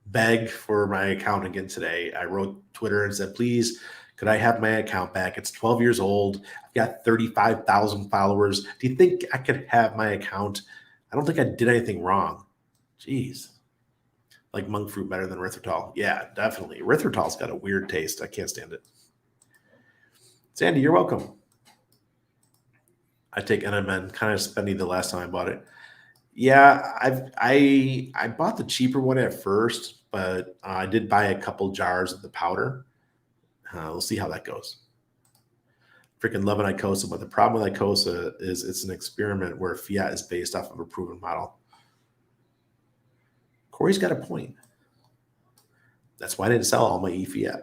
beg for my account again today. I wrote Twitter and said, please, could I have my account back? It's 12 years old. I've got 35,000 followers. Do you think I could have my account? I don't think I did anything wrong. Jeez. Like monk fruit better than erythritol. Yeah, definitely. Erythritol's got a weird taste. I can't stand it. Sandy, you're welcome. I take NMN, kind of spendy the last time I bought it. Yeah, I bought the cheaper one at first, but I did buy a couple jars of the powder. We'll see how that goes. Freaking loving Icosa, but the problem with Icosa is it's an experiment where fiat is based off of a proven model. Corey's got a point. That's why I didn't sell all my eFiat.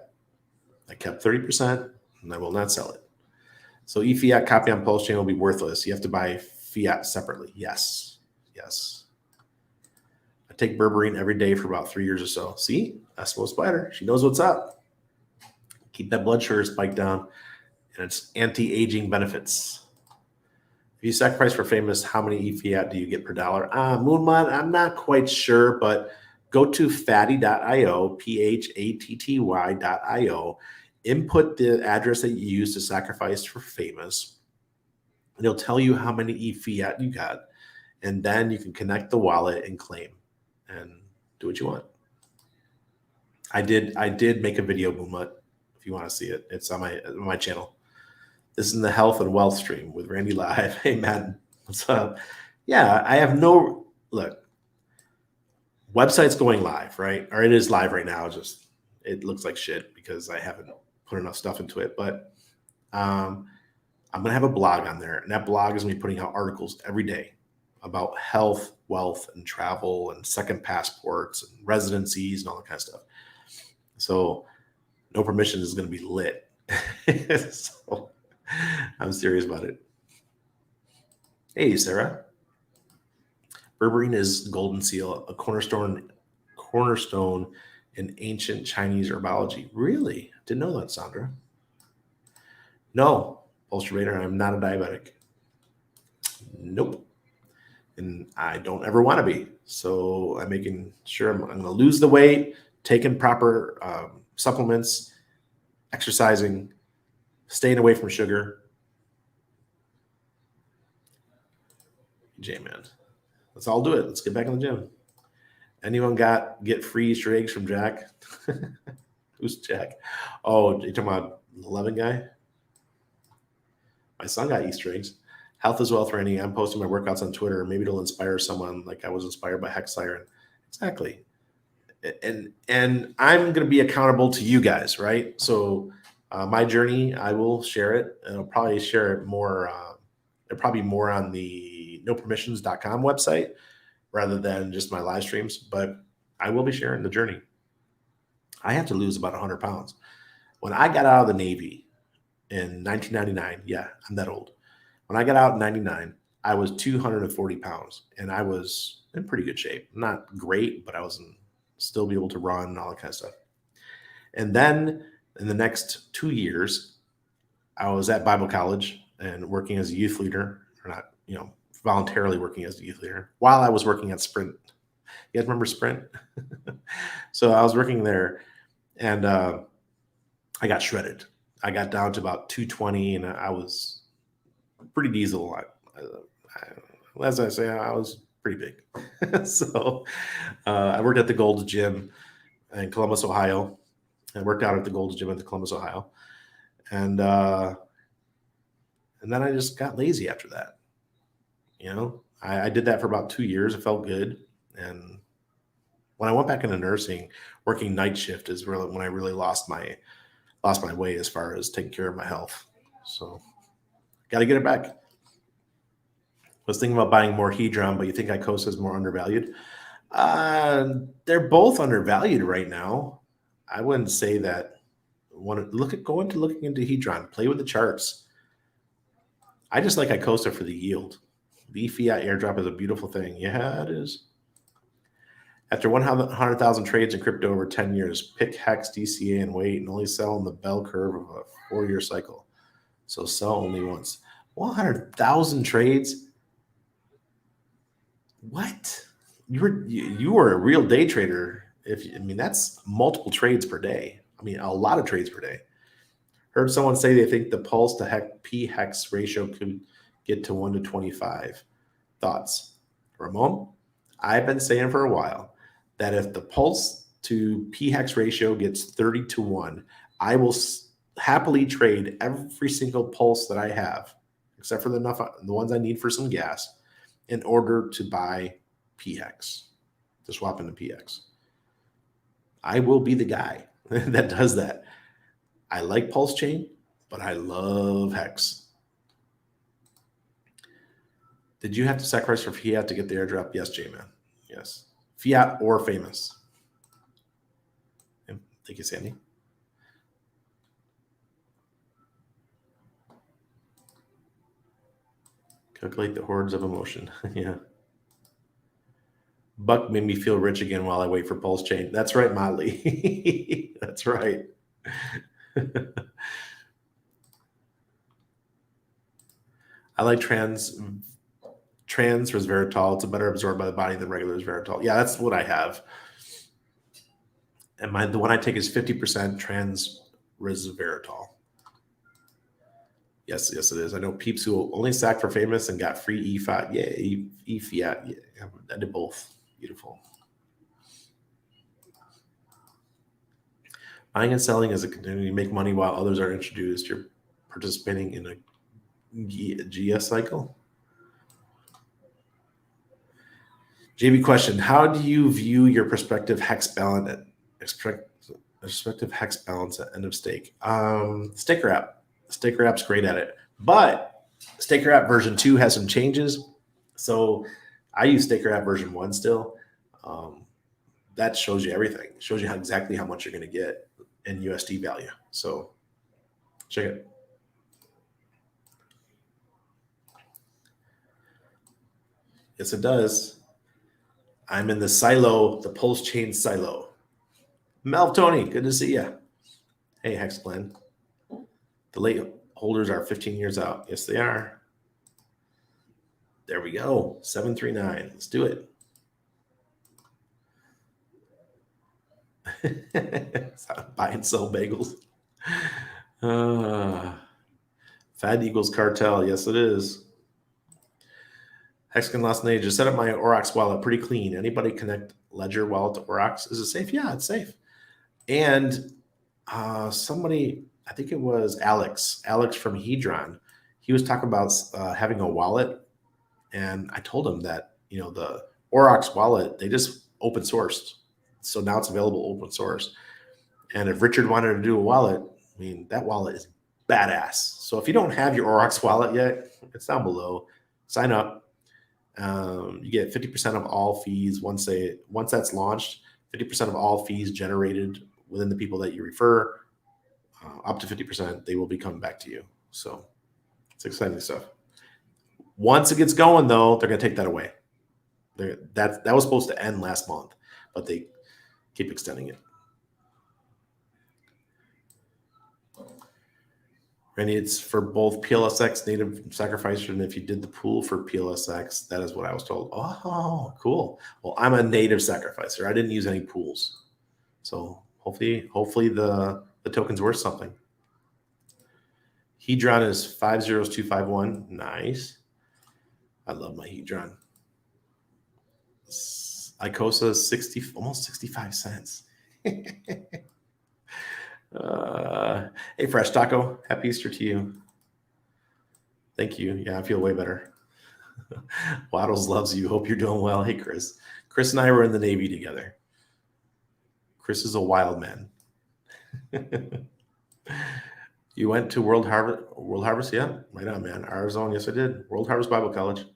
I kept 30% and I will not sell it. So eFiat copy on Pulsechain will be worthless. You have to buy fiat separately. Yes. I take berberine every day for about 3 years or so. See, Eskimo Spider. She knows what's up. Keep that blood sugar spike down, and it's anti-aging benefits. If you sacrifice for famous, how many eFiat do you get per dollar? Moonmon, I'm not quite sure, but go to fatty.io, PHATTY.io, input the address that you use to sacrifice for famous, and it'll tell you how many eFiat you got, and then you can connect the wallet and claim and do what you want. I did make a video, Moonmut, if you want to see it. It's on my channel. This is the health and wealth stream with Randy Live. Hey, man, what's up? Yeah, I have look. Website's going live, right? Or it is live right now. Just it looks like shit because I haven't put enough stuff into it. But I'm gonna have a blog on there, and that blog is gonna be putting out articles every day about health, wealth, and travel, and second passports, and residencies, and all that kind of stuff. So, no permission is gonna be lit. So, I'm serious about it. Hey, Sarah. Berberine is golden seal, a cornerstone in ancient Chinese herbology. Really? Didn't know that, Sandra. No, Pulse Radar, I'm not a diabetic. Nope. And I don't ever want to be. So I'm making sure I'm going to lose the weight, taking proper supplements, exercising, staying away from sugar. J-Man. Let's all do it. Let's get back in the gym. Anyone get free Easter eggs from Jack? Who's Jack? Oh, you're talking about the 11 guy? My son got Easter eggs. Health is wealth, Randy. I'm posting my workouts on Twitter. Maybe it'll inspire someone like I was inspired by Hex Siren. Exactly. And I'm going to be accountable to you guys, right? So my journey, I will share it, and I'll probably share it more. It'll probably be more on the nopermissions.com website rather than just my live streams. But I will be sharing the journey. I have to lose about 100 pounds. When I got out of the Navy in 1999, yeah, I'm that old. When I got out in 99, I was 240 pounds, and I was in pretty good shape. Not great, but I was still be able to run and all that kind of stuff. And then in the next 2 years, I was at Bible college and working as a youth leader, or not, voluntarily working as a youth leader while I was working at Sprint. You guys remember Sprint? So I was working there, and I got shredded. I got down to about 220, and I was pretty diesel. As I say, I was pretty big. So I worked at the Gold's Gym in Columbus, Ohio. I worked out at the Gold's Gym in Columbus, Ohio. And then I just got lazy after that. I did that for about 2 years. It felt good. And when I went back into nursing, working night shift is really when I really lost my way as far as taking care of my health. So got to get it back. I was thinking about buying more Hedron, but you think Icosa is more undervalued? They're both undervalued right now. I wouldn't say that. Looking into Hedron, play with the charts. I just like Icosa for the yield. The fiat airdrop is a beautiful thing. Yeah, it is. After 100,000 trades in crypto over 10 years, pick Hex, DCA, and wait, and only sell in the bell curve of a 4-year cycle. So sell only once. 100,000 trades? What? You were a real day trader. That's multiple trades per day. A lot of trades per day. Heard someone say they think the pulse to P hex ratio could get to 1 to 25. Thoughts? Ramon? I've been saying for a while that if the pulse to P hex ratio gets 30 to 1, I will happily trade every single pulse that I have, except for the ones I need for some gas, in order to buy P hex, to swap into PX. I will be the guy that does that. I like Pulsechain, but I love Hex. Did you have to sacrifice for fiat to get the airdrop? Yes, J-Man. Yes. Fiat or famous. Thank you, Sandy. Calculate the hordes of emotion. Yeah. Buck made me feel rich again while I wait for Pulsechain. That's right, Motley. That's right. I like trans resveratrol. It's a better absorbed by the body than regular resveratrol. Yeah, that's what I have. And the one I take is 50% trans resveratrol. Yes, it is. I know peeps who only sacked for famous and got free EFIAT. Yeah, EFIAT. Yeah, I did both. Beautiful. Buying and selling is a continuity to make money while others are introduced. You're participating in a GS cycle. JB question: how do you view your prospective hex balance at end of stake? Staker app. Staker app's great at it, but Staker app version 2 has some changes. So I use Staker app version 1 still. That shows you everything. It shows you exactly how much you're going to get in USD value. So check it. Yes, it does. I'm in the silo, the Pulsechain silo. Melv Tony, good to see you. Hey, Hex Glenn. The late holders are 15 years out. Yes, they are. There we go. 739. Let's do it. Buy and sell bagels. Fat Eagles Cartel. Yes, it is. Hexagon Lost Nage. Just set up my Aurochs wallet pretty clean. Anybody connect Ledger wallet to Aurochs? Is it safe? Yeah, it's safe. And somebody, I think it was Alex from Hedron. he was talking about having a wallet, and I told him that the Aurochs wallet, they just open sourced, so now it's available open source. And if Richard wanted to do a wallet, I mean, that wallet is badass. So if you don't have your Aurochs wallet yet, it's down below. Sign up. You get 50% of all fees once that's launched. 50% of all fees generated within the people that you refer, up to 50%, they will be coming back to you. So it's exciting stuff. Once it gets going, though, they're going to take that away. That was supposed to end last month, but they keep extending it. And it's for both PLSX native sacrificer, and if you did the pool for PLSX, that is what I was told. Oh, cool. Well, I'm a native sacrificer. I didn't use any pools, so hopefully the token's worth something. Hedron is 50251. Nice. I love my Hedron. Icosa is almost 65 cents. Hey, Fresh Taco, happy Easter to you. Thank you. Yeah, I feel way better. Waddles loves you. Hope you're doing well. Hey, Chris. Chris and I were in the Navy together. Chris is a wild man. You went to World Harvest? Yeah, right on, man. Arizona, yes, I did. World Harvest Bible College.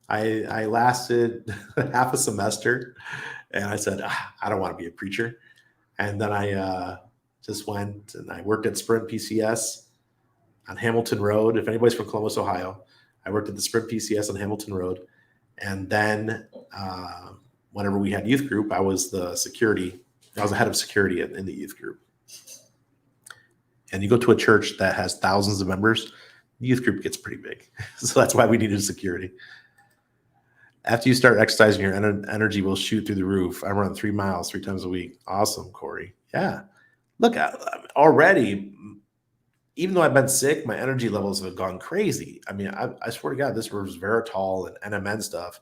I lasted half a semester, and I said, I don't want to be a preacher. And then I just went and I worked at Sprint PCS on Hamilton Road. If anybody's from Columbus, Ohio, I worked at the Sprint PCS on Hamilton Road. And then whenever we had youth group, I was the security. I was the head of security in the youth group. And you go to a church that has thousands of members, the youth group gets pretty big. So that's why we needed security. After you start exercising, your energy will shoot through the roof. I run 3 miles 3 times a week. Awesome, Corey. Yeah. Look, already, even though I've been sick, my energy levels have gone crazy. I mean, I swear to God, this was Veritol and NMN stuff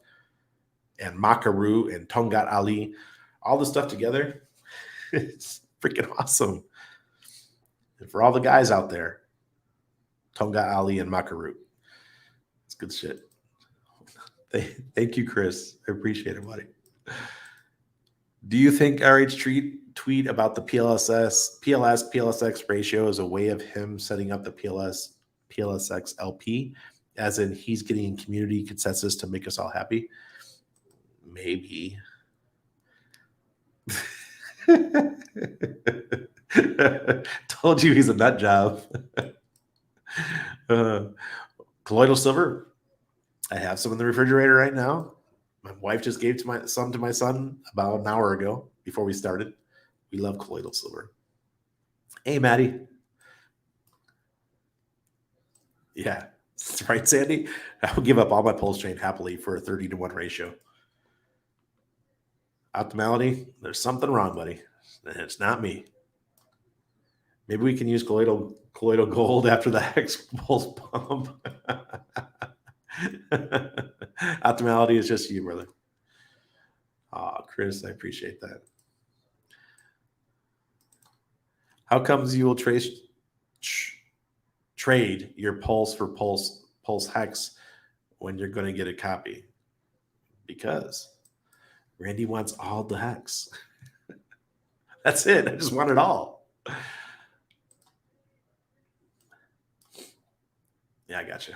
and Macaroon and Tongat Ali, all this stuff together. It's freaking awesome. And for all the guys out there, Tongat Ali and Macaroon. It's good shit. Thank you, Chris. I appreciate it, buddy. Do you think RH tweet about the PLSX ratio is a way of him setting up the PLSX LP, as in he's getting community consensus to make us all happy? Maybe. Told you he's a nut job. Colloidal silver. I have some in the refrigerator right now. My wife just gave some to my son about an hour ago before we started. We love colloidal silver. Hey, Maddie. Yeah, that's right, Sandy. I would give up all my Pulsechain happily for a 30-to-1 ratio. Optimality, there's something wrong, buddy. And it's not me. Maybe we can use colloidal gold after the Hex Pulse pump. Optimality is just you, brother. Chris, I appreciate that. How comes you will trade your Pulse for Pulse Hex when you're going to get a copy? Because Randy wants all the Hex. That's it. I just want it all. Yeah, I got you.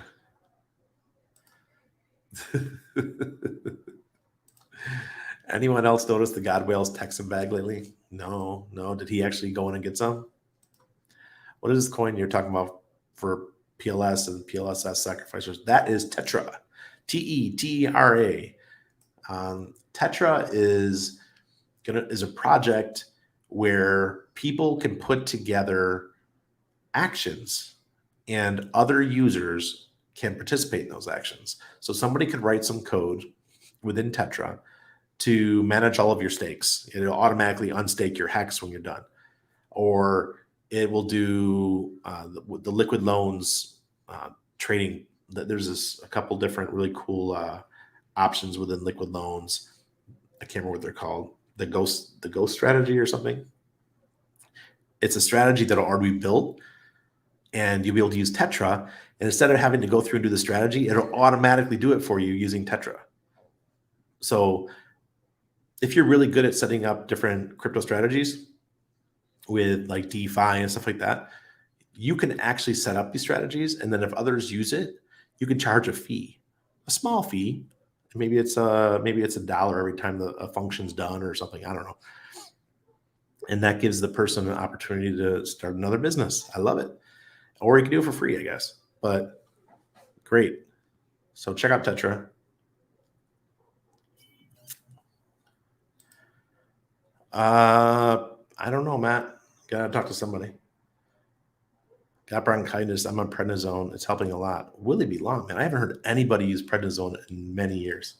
Anyone else notice the God Whales Texan bag lately? No. Did he actually go in and get some? What is this coin you're talking about for PLS and PLSS sacrificers? That is Tetra. Tetra. Tetra is a project where people can put together actions and other users can participate in those actions. So somebody could write some code within Tetra to manage all of your stakes. It'll automatically unstake your Hex when you're done. Or it will do the liquid loans trading. There's a couple different really cool options within liquid loans. I can't remember what they're called. The ghost strategy or something. It's a strategy that'll already be built and you'll be able to use Tetra. And instead of having to go through and do the strategy, it'll automatically do it for you using Tetra. So if you're really good at setting up different crypto strategies with like DeFi and stuff like that, you can actually set up these strategies. And then if others use it, you can charge a fee, a small fee. Maybe it's $1 every time a function's done or something. I don't know. And that gives the person an opportunity to start another business. I love it. Or you can do it for free, I guess. But great. So check out Tetra. I don't know, Matt. Gotta talk to somebody. Got bronchitis. I'm on prednisone. It's helping a lot. Will it be long, man? I haven't heard anybody use prednisone in many years.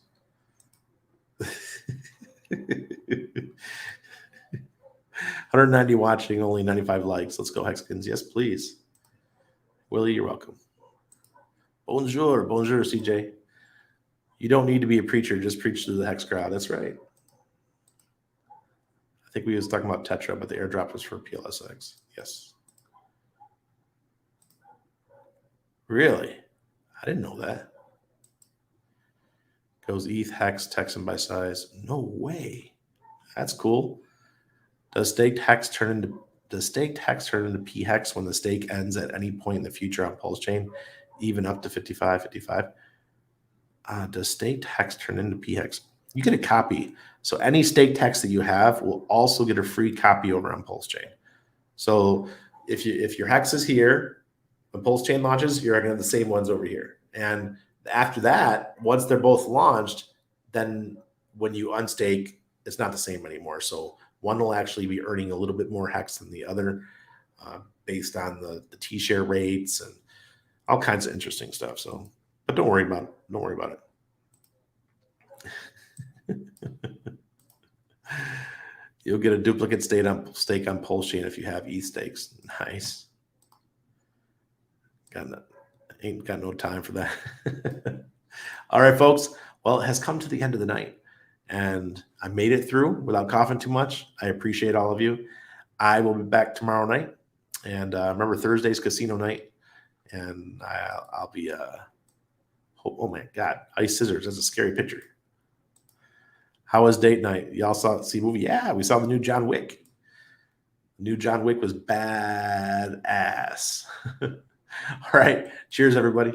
190 watching, only 95 likes. Let's go, Hexkins. Yes, please. Willie, you're welcome. Bonjour, CJ. You don't need to be a preacher. Just preach to the Hex crowd. That's right. I think we was talking about Tetra, but the airdrop was for PLSX. Yes. Really? I didn't know that. Goes ETH, Hex, Texan by size. No way. That's cool. Does staked Hex turn into P Hex when the stake ends at any point in the future on Pulsechain, even up to 55? Does staked Hex turn into P Hex? You get a copy. So any staked Hex that you have will also get a free copy over on Pulsechain. So if your Hex is here, when Pulsechain launches, you're going to have the same ones over here. And after that, once they're both launched, then when you unstake, it's not the same anymore. So one will actually be earning a little bit more Hex than the other based on the T-share rates and all kinds of interesting stuff. So, but don't worry about it. Don't worry about it. You'll get a duplicate stake on Pulsechain if you have ETH stakes. Nice. Ain't got no time for that. All right, folks. Well, it has come to the end of the night, and I made it through without coughing too much. I appreciate all of you. I will be back tomorrow night, and remember Thursday's casino night, and I'll be. Oh my God, ice scissors. That's a scary picture. How was date night? Y'all see movie? Yeah, we saw the new John Wick. New John Wick was badass. All right. Cheers, everybody.